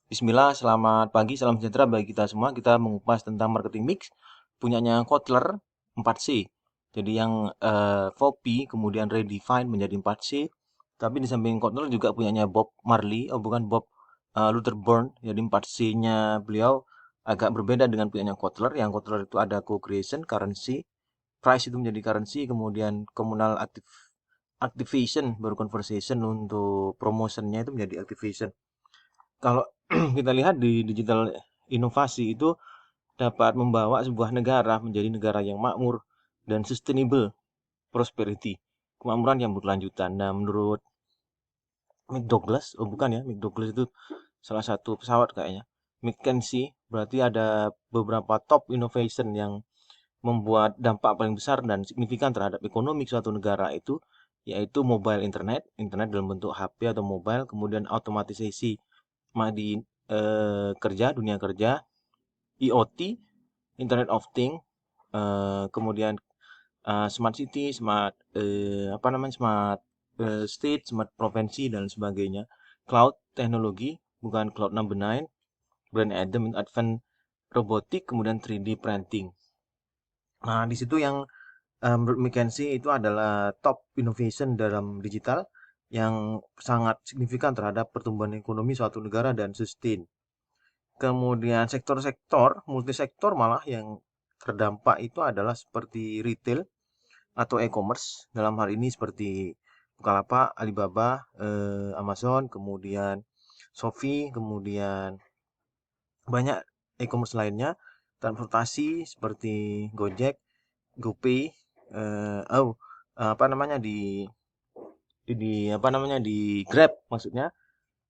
Bismillah, selamat pagi, salam sejahtera bagi kita semua. Kita mengupas tentang marketing mix punyanya Kotler 4C. Jadi yang Foppy kemudian redefine menjadi 4C. Tapi di samping Kotler juga punyanya Bob Marley, oh bukan Bob Luther Burn. Jadi 4C-nya beliau agak berbeda dengan punyanya Kotler. Yang Kotler itu ada co-creation, currency, price itu menjadi currency, kemudian communal activation baru conversation untuk promotionnya itu menjadi activation. Kalau kita lihat di digital inovasi itu dapat membawa sebuah negara menjadi negara yang makmur dan sustainable prosperity, kemakmuran yang berkelanjutan. Nah, menurut Mick Douglas, oh bukan ya, Mick Douglas itu salah satu pesawat kayaknya. McKinsey, berarti ada beberapa top innovation yang membuat dampak paling besar dan signifikan terhadap ekonomi suatu negara itu, yaitu mobile internet, internet dalam bentuk HP atau mobile, kemudian otomatisasi di kerja, dunia kerja, IoT, Internet of Things, kemudian smart city, smart smart state, smart provinsi dan sebagainya. Cloud teknologi, bukan cloud number 9, brand item, advanced robotik, kemudian 3D printing. Nah, di situ yang menurut McKinsey itu adalah top innovation dalam digital yang sangat signifikan terhadap pertumbuhan ekonomi suatu negara dan sustain. Kemudian sektor-sektor, multisektor malah yang terdampak itu adalah seperti retail atau e-commerce. Dalam hal ini seperti Bukalapak, Alibaba, Amazon, kemudian Shopee, kemudian banyak e-commerce lainnya. Transportasi seperti Gojek, GoPay, eh, oh, apa namanya di Grab maksudnya.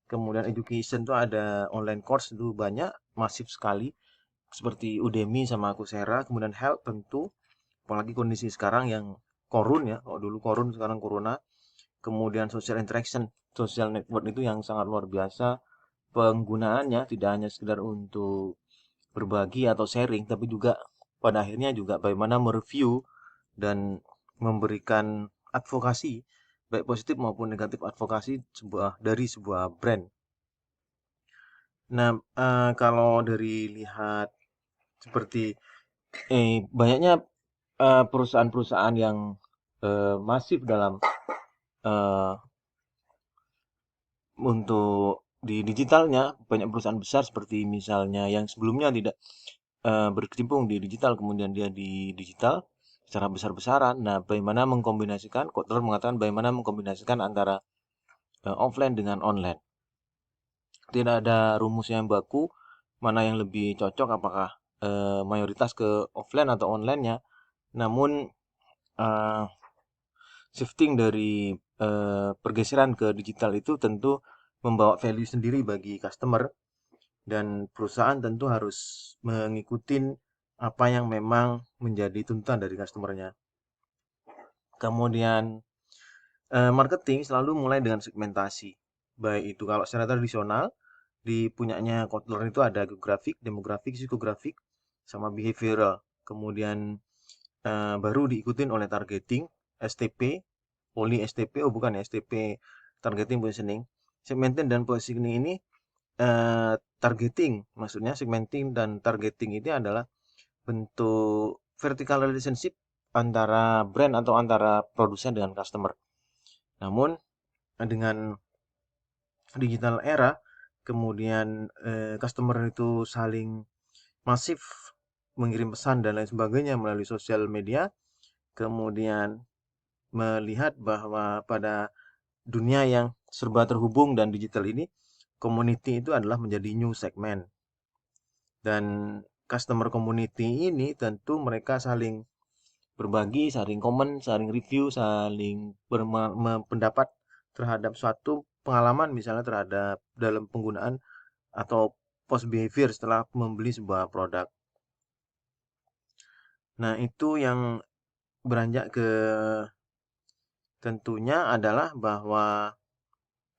Kemudian education tuh ada online course itu banyak, masif sekali seperti Udemy sama Coursera, kemudian health tentu, apalagi kondisi sekarang yang korun ya, kalau dulu korun sekarang corona, kemudian social interaction, social network itu yang sangat luar biasa penggunaannya, tidak hanya sekedar untuk berbagi atau sharing, tapi juga pada akhirnya juga bagaimana mereview dan memberikan advokasi, baik positif maupun negatif advokasi dari sebuah brand. Nah, kalau dari lihat seperti banyaknya perusahaan-perusahaan yang masif dalam eh, untuk di digitalnya, banyak perusahaan besar seperti misalnya yang sebelumnya tidak berkecimpung di digital, kemudian dia di digital secara besar-besaran. Nah, bagaimana mengkombinasikan, Kotler mengatakan bagaimana mengkombinasikan antara offline dengan online. Tidak ada rumus yang baku, mana yang lebih cocok, apakah mayoritas ke offline atau online-nya. Namun eh, shifting dari pergeseran ke digital itu tentu membawa value sendiri bagi customer dan perusahaan tentu harus mengikuti apa yang memang menjadi tuntutan dari customernya. Kemudian marketing selalu mulai dengan segmentasi. Baik itu kalau secara tradisional di punyanya Kotler itu ada geografik, demografik, psikografik, sama behavioral. Kemudian baru diikutin oleh targeting, STP, Poly STP, oh bukan ya, STP, targeting positioning. Segmenting dan positioning ini targeting, maksudnya segmenting dan targeting ini adalah bentuk vertical relationship antara brand atau antara produsen dengan customer. Namun dengan digital era, kemudian customer itu saling masif mengirim pesan dan lain sebagainya melalui sosial media, kemudian melihat bahwa pada dunia yang serba terhubung dan digital ini, community itu adalah menjadi new segment. Dan customer community ini tentu mereka saling berbagi, saling komen, saling review, saling berpendapat terhadap suatu pengalaman misalnya terhadap dalam penggunaan atau post behavior setelah membeli sebuah produk. Nah, itu yang beranjak ke tentunya adalah bahwa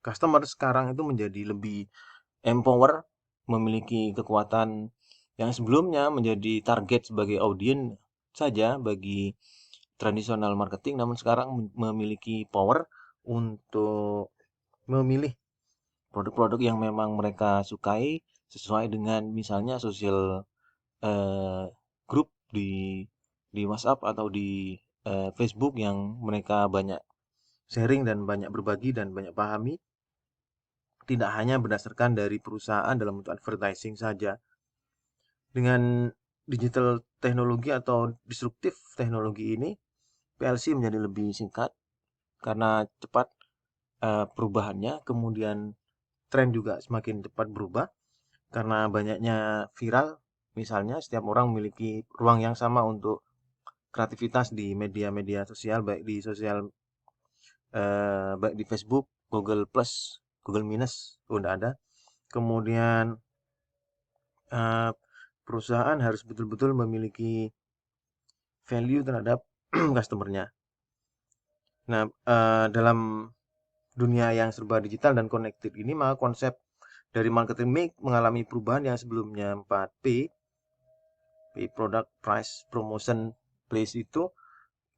customer sekarang itu menjadi lebih empower, memiliki kekuatan yang sebelumnya menjadi target sebagai audiens saja bagi tradisional marketing, namun sekarang memiliki power untuk memilih produk-produk yang memang mereka sukai sesuai dengan misalnya sosial eh, grup di WhatsApp atau di Facebook yang mereka banyak sharing dan banyak berbagi dan banyak pahami, tidak hanya berdasarkan dari perusahaan dalam bentuk advertising saja. Dengan digital teknologi atau disruptif teknologi ini, PLC menjadi lebih singkat karena cepat perubahannya, kemudian tren juga semakin cepat berubah karena banyaknya viral. Misalnya, setiap orang memiliki ruang yang sama untuk kreativitas di media-media sosial, baik di Facebook, Google Plus, Google Minus udah ada. Kemudian eh, perusahaan harus betul-betul memiliki value terhadap customernya. Nah, dalam dunia yang serba digital dan connected ini, maka konsep dari marketing mix mengalami perubahan yang sebelumnya 4P, product, price, promotion, place itu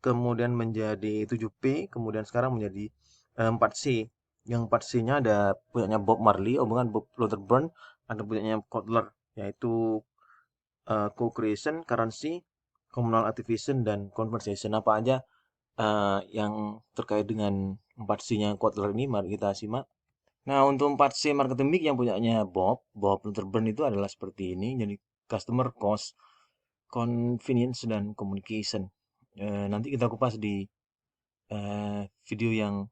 kemudian menjadi 7P, kemudian sekarang menjadi 4C. Yang 4C-nya ada punyanya Bob Marley, oh bukan, Bob Lauterburn, ada punyanya Kotler, yaitu co-creation, currency, communal activation, dan conversation. Apa aja yang terkait dengan 4C-nya Kotler ini, mari kita simak. Nah, untuk 4C marketing mix yang punyanya Bob Lauterburn itu adalah seperti ini. Jadi customer, cost, convenience, dan communication. Nanti kita kupas di video yang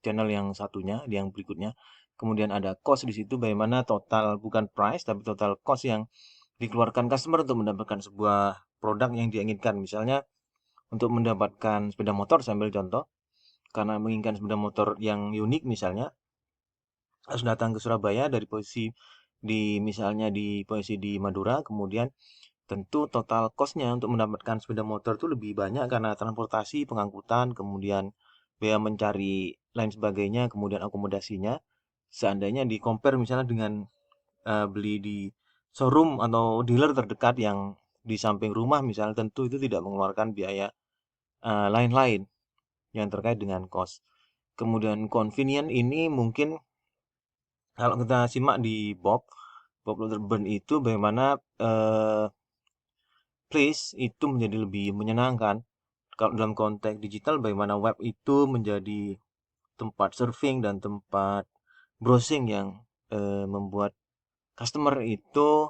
channel yang satunya, yang berikutnya. Kemudian ada cost di situ, bagaimana total, bukan price, tapi total cost yang dikeluarkan customer untuk mendapatkan sebuah produk yang dia inginkan. Misalnya, untuk mendapatkan sepeda motor, saya ambil contoh, karena menginginkan sepeda motor yang unik misalnya, harus datang ke Surabaya dari posisi misalnya di posisi di Madura, kemudian tentu total cost-nya untuk mendapatkan sepeda motor itu lebih banyak karena transportasi, pengangkutan, kemudian biaya mencari lain sebagainya, kemudian akomodasinya. Seandainya di compare misalnya dengan beli di showroom atau dealer terdekat yang di samping rumah misalnya, tentu itu tidak mengeluarkan biaya lain-lain yang terkait dengan cost. Kemudian convenient ini mungkin kalau kita simak di Bob Lauterburn itu bagaimana place itu menjadi lebih menyenangkan. Kalau dalam konteks digital, bagaimana web itu menjadi tempat surfing dan tempat browsing yang membuat customer itu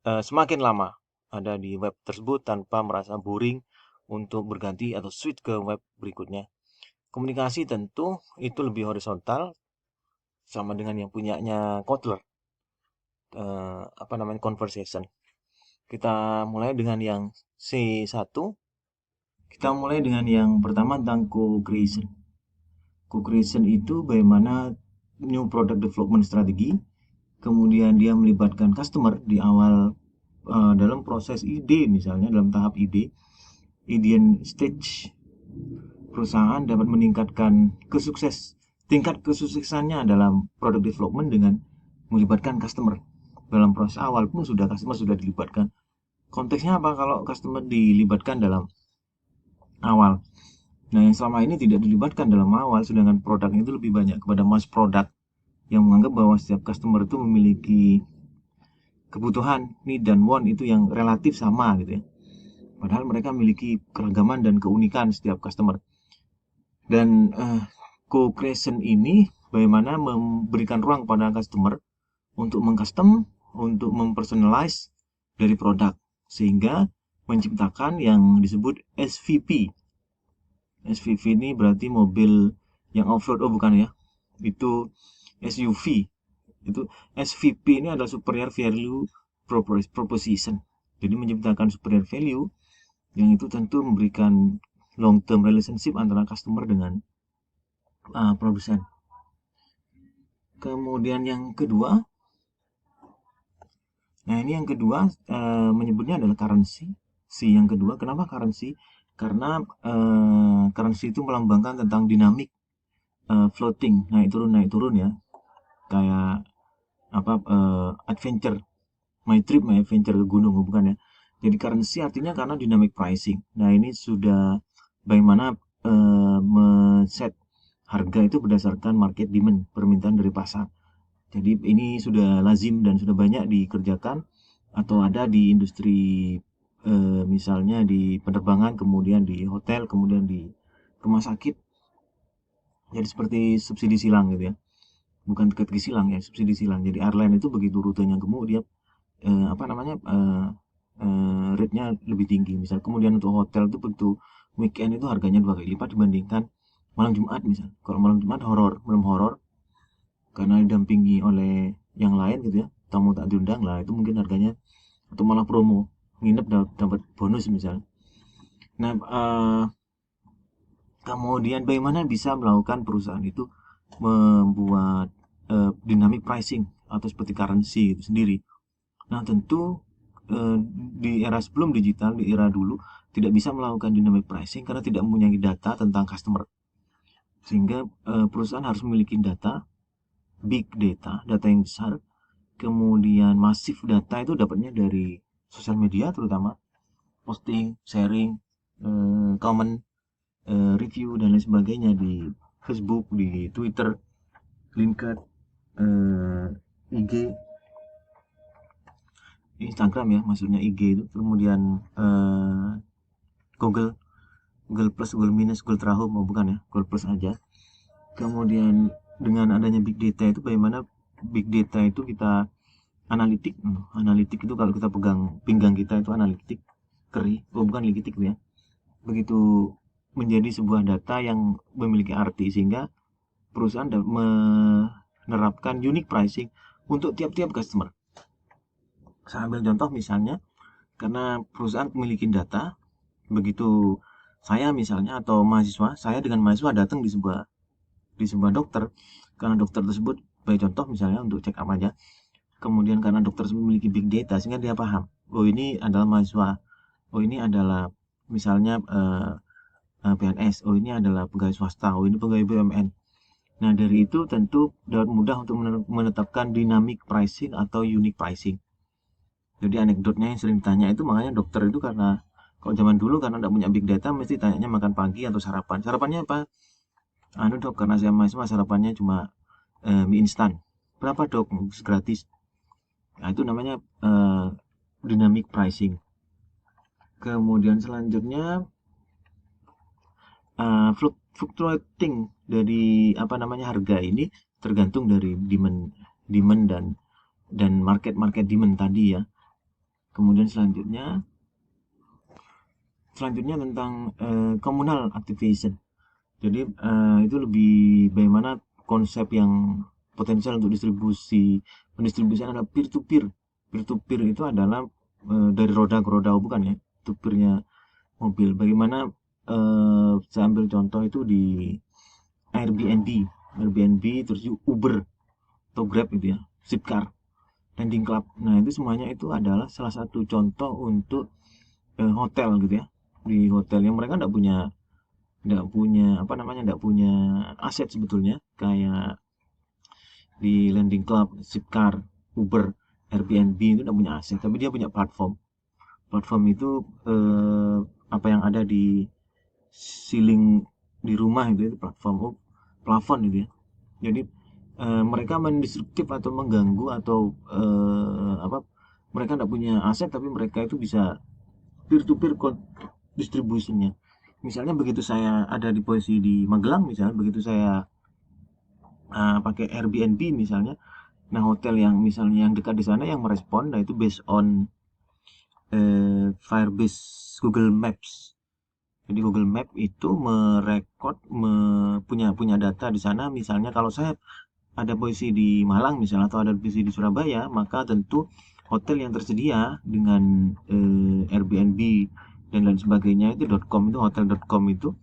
semakin lama ada di web tersebut tanpa merasa boring untuk berganti atau switch ke web berikutnya. Komunikasi tentu itu lebih horizontal sama dengan yang punyanya Kotler, apa namanya, conversation. Kita mulai dengan yang C1. Kita mulai dengan yang pertama tentang co-creation. Co-creation itu bagaimana new product development strategi, kemudian dia melibatkan customer di awal dalam proses ide, misalnya dalam tahap idean stage. Perusahaan dapat meningkatkan tingkat kesuksesannya dalam product development dengan melibatkan customer. Dalam proses awal pun customer sudah dilibatkan. Konteksnya apa kalau customer dilibatkan dalam awal? Nah, yang selama ini tidak dilibatkan dalam awal, sedangkan produknya itu lebih banyak kepada mass product yang menganggap bahwa setiap customer itu memiliki kebutuhan, need dan want itu yang relatif sama gitu ya. Padahal mereka memiliki keragaman dan keunikan setiap customer. Dan co-creation ini bagaimana memberikan ruang pada customer untuk mengcustom, untuk mempersonalize dari produk, sehingga menciptakan yang disebut SVP. SVP ini berarti mobil yang off-road, oh bukan ya, itu SUV. Itu SVP ini adalah superior value proposition. Jadi menciptakan superior value yang itu tentu memberikan long term relationship antara customer dengan produsen. Kemudian yang kedua, nah ini yang kedua menyebutnya adalah currency. Yang kedua, kenapa currency? Karena currency itu melambangkan tentang dinamik floating, naik turun ya, kayak apa, adventure, my trip, my adventure ke gunung, bukan ya. Jadi currency artinya karena dynamic pricing. Nah, ini sudah bagaimana men-set harga itu berdasarkan market demand, permintaan dari pasar. Jadi ini sudah lazim dan sudah banyak dikerjakan atau ada di industri, misalnya di penerbangan, kemudian di hotel, kemudian di rumah sakit. Jadi seperti subsidi silang gitu ya. Bukan teka-teki silang ya, subsidi silang. Jadi airline itu begitu rutenya gemuk dia apa namanya rate-nya lebih tinggi. Misal kemudian untuk hotel itu begitu weekend itu harganya 2 kali lipat dibandingkan malam Jumat misal. Kalau malam Jumat belum horor karena didampingi oleh yang lain gitu ya, tamu tak diundang lah itu mungkin harganya atau malah promo nginep dapat bonus misal. Nah, kemudian bagaimana bisa melakukan perusahaan itu membuat dynamic pricing atau seperti currency itu sendiri. Nah, tentu di era sebelum digital, di era dulu tidak bisa melakukan dynamic pricing karena tidak mempunyai data tentang customer. Sehingga perusahaan harus memiliki data, big data, data yang besar. Kemudian masif data itu dapatnya dari sosial media terutama, posting, sharing, comment, review dan lain sebagainya di Facebook, di Twitter, LinkedIn, IG, Instagram ya, maksudnya IG itu, kemudian Google, Google Plus, Google Minus, Google Trahome, oh bukan ya, Google Plus aja. Kemudian dengan adanya big data itu bagaimana big data itu kita analitik itu kalau kita pegang pinggang kita itu analitik keri, oh bukan likitik ya. Begitu menjadi sebuah data yang memiliki arti sehingga perusahaan dapat menerapkan unique pricing untuk tiap-tiap customer. Saya ambil contoh misalnya karena perusahaan memiliki data, begitu saya misalnya atau mahasiswa, saya dengan mahasiswa datang di sebuah dokter, karena dokter tersebut, baik contoh misalnya untuk check up aja, kemudian karena dokter tersebut memiliki big data sehingga dia paham, oh ini adalah mahasiswa, oh ini adalah misalnya PNS, oh ini adalah pegawai swasta, oh ini pegawai BUMN. Nah dari itu tentu dapat mudah untuk menetapkan dynamic pricing atau unique pricing. Jadi anekdotnya yang sering ditanya itu makanya dokter itu karena kalau zaman dulu karena tidak punya big data mesti tanyanya makan pagi atau sarapan. Sarapannya apa? Anu dok, karena saya mahasiswa sarapannya cuma mie instan. Berapa dok? Gratis. Nah itu namanya dynamic pricing. Kemudian selanjutnya fluctuating dari apa namanya harga ini tergantung dari demand dan market demand tadi ya. Kemudian selanjutnya tentang communal activation. Jadi itu lebih bagaimana konsep yang potensial untuk pendistribusian adalah peer to peer. Peer to peer itu adalah dari roda ke roda, bukan ya, to peernya mobil. Bagaimana saya ambil contoh itu di Airbnb, terus Uber atau Grab gitu ya, Zipcar, Landing Club. Nah itu semuanya itu adalah salah satu contoh untuk hotel gitu ya. Di hotel yang mereka tidak punya apa namanya, tidak punya aset sebetulnya kayak di Landing Club, Zipcar, Uber, Airbnb itu tidak punya aset, tapi dia punya platform. Platform itu apa yang ada di ceiling di rumah itu platform, plafon gitu ya. Jadi mereka mendestruktif atau mengganggu atau apa, mereka tidak punya aset tapi mereka itu bisa peer to peer distribusinya. Misalnya begitu saya ada di posisi di Magelang misalnya, begitu saya pakai Airbnb misalnya, nah hotel yang misalnya yang dekat di sana yang merespon, nah itu based on Firebase Google Maps. Jadi Google Map itu merekod punya data di sana. Misalnya kalau saya ada posisi di Malang misalnya atau ada posisi di Surabaya, maka tentu hotel yang tersedia dengan Airbnb dan lain sebagainya itu .com itu hotel.com itu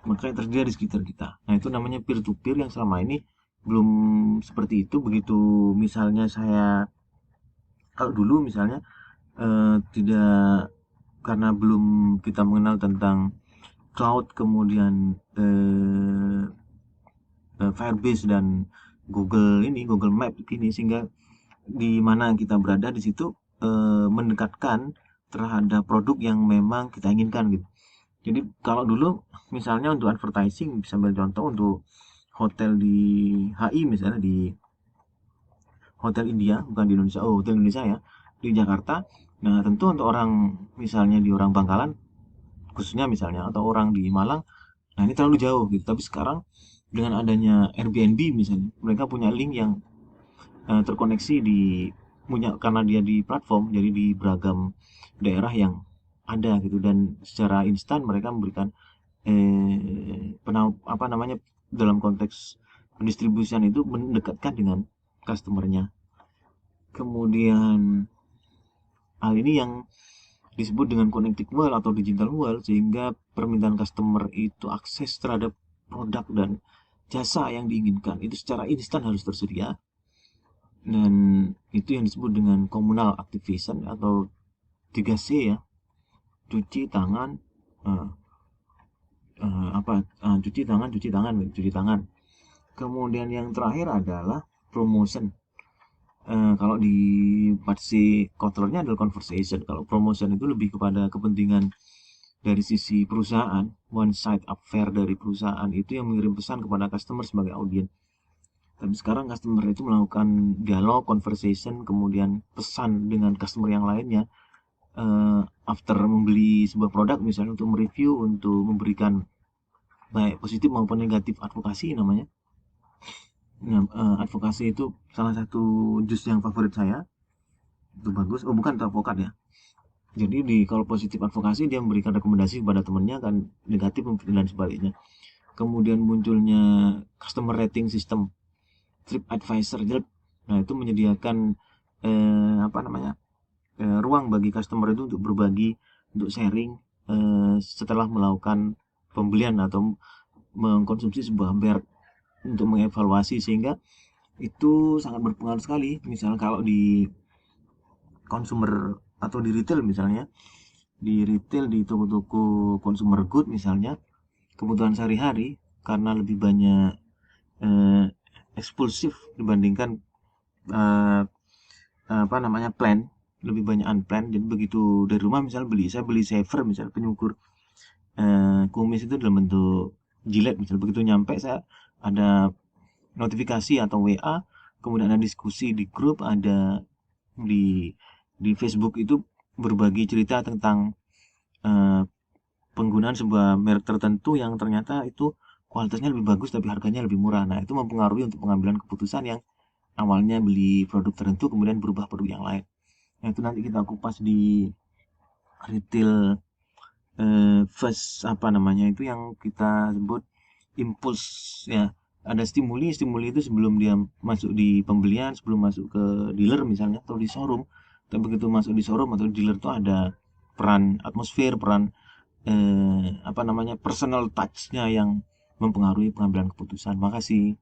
maka yang tersedia di sekitar kita. Nah itu namanya peer to peer yang selama ini belum seperti itu. Begitu misalnya saya kalau dulu misalnya tidak, karena belum kita mengenal tentang cloud, kemudian Firebase dan Google Map ini, sehingga di mana kita berada di situ mendekatkan terhadap produk yang memang kita inginkan gitu. Jadi kalau dulu misalnya untuk advertising bisa ambil contoh untuk hotel di HI misalnya, di hotel India, bukan di Indonesia, oh hotel Indonesia ya, di Jakarta. Nah tentu untuk orang misalnya di orang Bangkalan khususnya misalnya, atau orang di Malang, nah ini terlalu jauh gitu. Tapi sekarang dengan adanya Airbnb misalnya, mereka punya link yang terkoneksi di punya, karena dia di platform, jadi di beragam daerah yang ada gitu, dan secara instan mereka memberikan apa namanya, dalam konteks pendistribusian itu mendekatkan dengan customernya. Kemudian hal ini yang disebut dengan connected world atau digital world, sehingga permintaan customer itu akses terhadap produk dan jasa yang diinginkan itu secara instan harus tersedia, dan itu yang disebut dengan communal activation atau 3C ya, cuci tangan, eh, cuci tangan. Kemudian yang terakhir adalah promotion. Kalau di versi Kotlernya adalah conversation. Kalau promotion itu lebih kepada kepentingan dari sisi perusahaan, one side affair dari perusahaan itu yang mengirim pesan kepada customer sebagai audiens. Tapi sekarang customer itu melakukan dialog, conversation, kemudian pesan dengan customer yang lainnya, after membeli sebuah produk misalnya, untuk mereview, untuk memberikan baik positif maupun negatif advokasi namanya. Nah, advokasi itu salah satu jus yang favorit saya, itu bagus. Oh bukan, itu avokat ya. Jadi kalau positif advokasi dia memberikan rekomendasi kepada temannya, kan negatif dan sebaliknya. Kemudian munculnya customer rating system, TripAdvisor, Yelp. Nah itu menyediakan apa namanya, ruang bagi customer itu untuk berbagi, untuk sharing setelah melakukan pembelian atau mengkonsumsi sebuah merek, untuk mengevaluasi, sehingga itu sangat berpengaruh sekali. Misalnya kalau di consumer atau di retail misalnya, di toko-toko consumer good misalnya, kebutuhan sehari-hari karena lebih banyak eh, eksklusif dibandingkan eh, apa namanya, plan, lebih banyak unplanned. Jadi begitu dari rumah misalnya saya beli saver misalnya, penyukur kumis itu dalam bentuk jilet misalnya, begitu nyampe saya ada notifikasi atau WA, kemudian ada diskusi di grup, ada di Facebook itu berbagi cerita tentang eh, penggunaan sebuah merek tertentu yang ternyata itu kualitasnya lebih bagus tapi harganya lebih murah. Nah, itu mempengaruhi untuk pengambilan keputusan yang awalnya beli produk tertentu kemudian berubah produk yang lain. Nah, itu nanti kita kupas di retail first, apa namanya itu, yang kita sebut impuls ya. Ada stimuli, itu sebelum dia masuk di pembelian, sebelum masuk ke dealer misalnya atau di showroom. Tapi begitu masuk di showroom atau dealer itu ada peran atmosfer, peran apa namanya, personal touch-nya yang mempengaruhi pengambilan keputusan. Makasih.